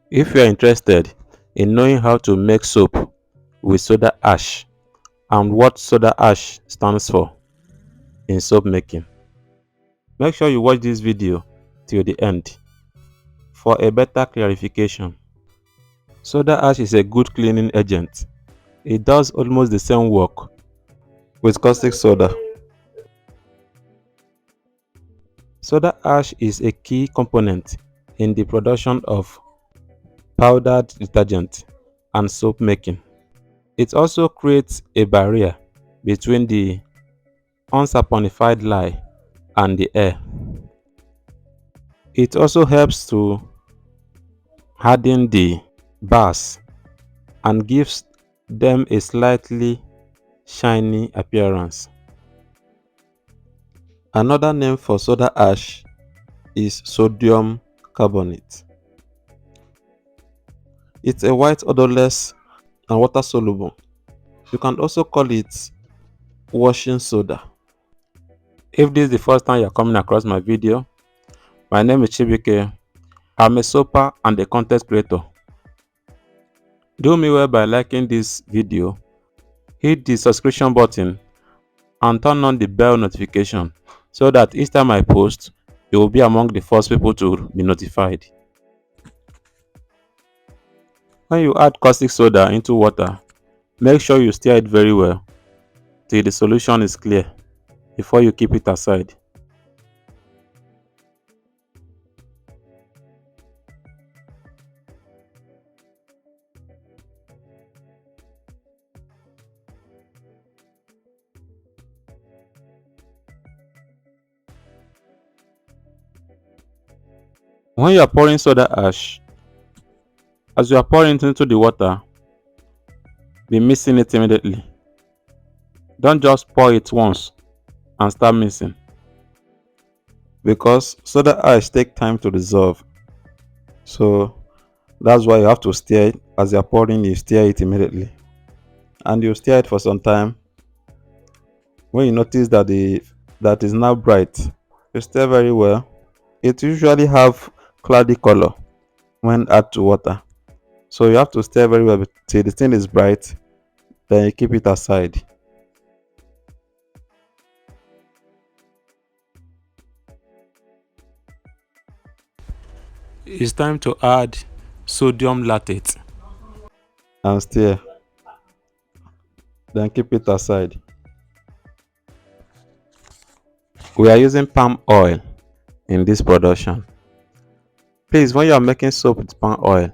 If you are interested in knowing how to make soap with soda ash and what soda ash stands for in soap making, make sure you watch this video till the end for a better clarification. Soda ash is a good cleaning agent. It does almost the same work with caustic soda. Soda ash is a key component in the production of powdered detergent and soap making. It also creates a barrier between the unsaponified lye and the air. It also helps to harden the bars and gives them a slightly shiny appearance. Another name for soda ash is sodium carbonate. It's a white, odorless, and water soluble. You can also call it washing soda. If this is the first time you're coming across my video, my name is Chibike. I'm a soaper and a content creator. Do me well by liking this video, hit the subscription button, and turn on the bell notification so that each time I post, you will be among the first people to be notified. When you add caustic soda into water, make sure you stir it very well till the solution is clear before you keep it aside. When you are pouring soda ash, as you are pouring it into the water, be mixing it immediately. Don't just pour it once and start mixing, because soda ash take time to dissolve. So that's why you have to stir it. As you are pouring, you stir it immediately, and you stir it for some time. When you notice that that is now bright, you stir very well. It usually have cloudy color when add to water, so you have to stir very well till the thing is bright. Then you keep it aside. It's time to add sodium lactate and stir. Then keep it aside. We are using palm oil in this production. Please, when you are making soap with palm oil,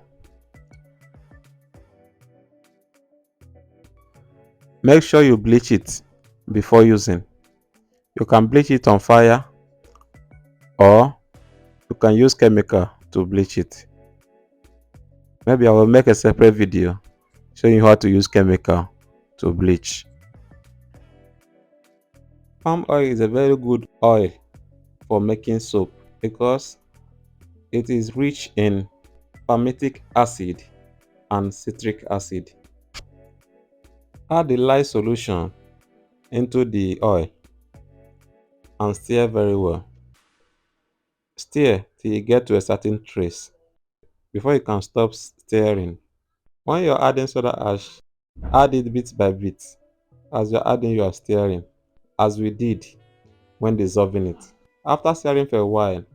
make sure you bleach it before using. You can bleach it on fire, or you can use chemical to bleach it. Maybe I will make a separate video showing you how to use chemical to bleach. Palm oil is a very good oil for making soap because it is rich in palmitic acid and citric acid. Add the lye solution into the oil and stir very well. Stir till you get to a certain trace before you can stop stirring. When you're adding soda ash, add it bit by bit. As you're adding, you are stirring, as we did when dissolving it. After stirring for a while,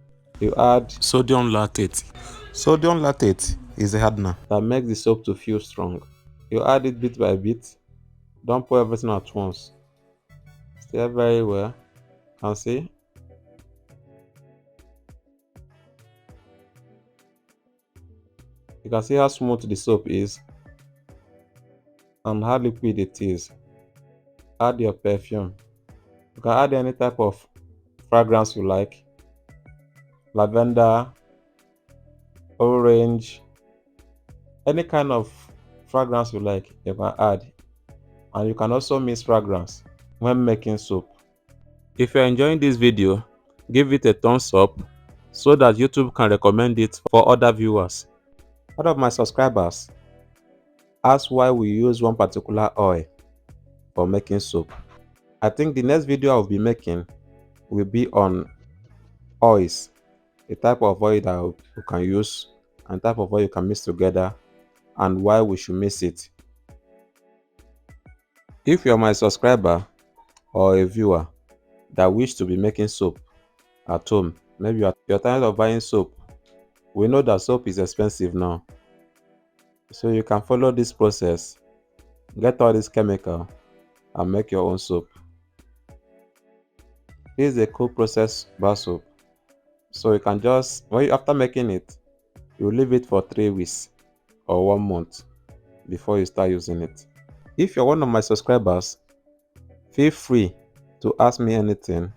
you add sodium lactate. Sodium lactate is a hardener that makes the soap to feel strong. You add it bit by bit. Don't pour everything at once. Stir very well. And see, you can see how smooth the soap is and how liquid it is. Add your perfume. You can add any type of fragrance you like: lavender, orange, any kind of fragrance you like, you can add. And you can also mix fragrance when making soap. If you're enjoying this video, give it a thumbs up so that YouTube can recommend it for other viewers. One of my subscribers asked why we use one particular oil for making soap. I think the next video I'll be making will be on oils, the type of oil that you can use and type of oil you can mix together and why we should mix it. If you're my subscriber or a viewer that wish to be making soap at home, maybe you're tired of buying soap. We know that soap is expensive now, so you can follow this process, get all this chemical and make your own soap. This is a cool process bar soap, so you can just after making it, you leave it for 3 weeks or 1 month before you start using it. If you're one of my subscribers, feel free to ask me anything.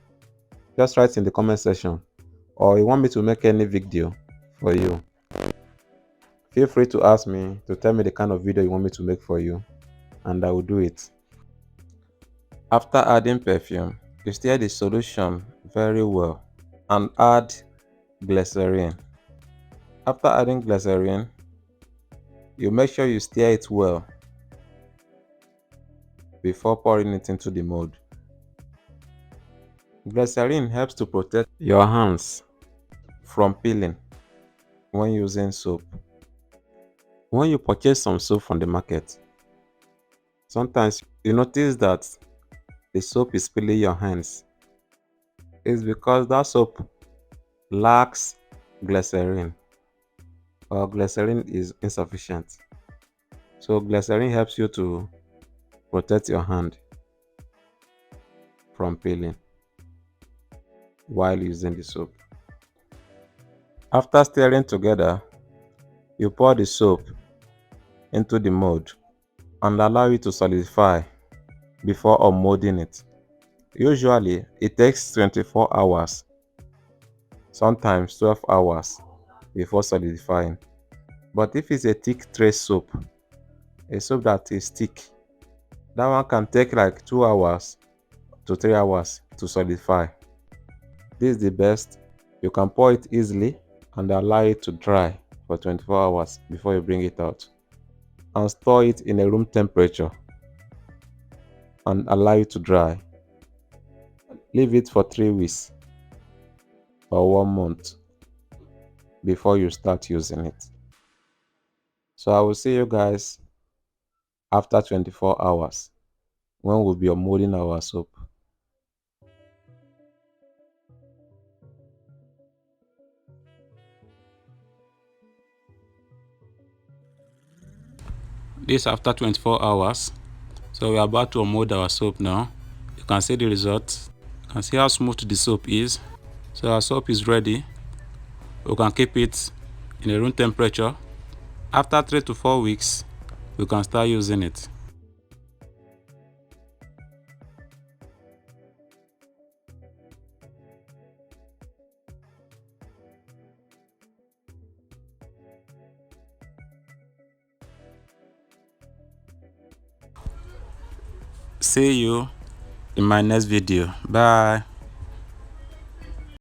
Just write in the comment section, or you want me to make any video for you, feel free to ask me to tell me the kind of video you want me to make for you, and I will do it. After adding perfume, you stir the solution very well and add glycerine. After adding glycerine, you make sure you stir it well before pouring it into the mold. Glycerine helps to protect your hands from peeling when using soap. When you purchase some soap from the market, sometimes you notice that the soap is peeling your hands. It's because that soap lacks glycerine, or glycerine is insufficient. So glycerine helps you to protect your hand from peeling while using the soap. After stirring together, you pour the soap into the mold and allow it to solidify before unmolding it. Usually, it takes 24 hours, sometimes 12 hours before solidifying. But if it's a thick trace soap, a soap that is thick, that one can take like 2 hours to 3 hours to solidify. This is the best. You can pour it easily and allow it to dry for 24 hours before you bring it out, and store it in a room temperature and allow it to dry. Leave it for 3 weeks or 1 month before you start using it. So I will see you guys after 24 hours when we'll be unmolding our soap. This after 24 hours. So we're about to unmold our soap now. You can see the result. You can see how smooth the soap is. So our soap is ready. We can keep it in a room temperature. After 3 to 4 weeks, we can start using it. See you in my next video. Bye.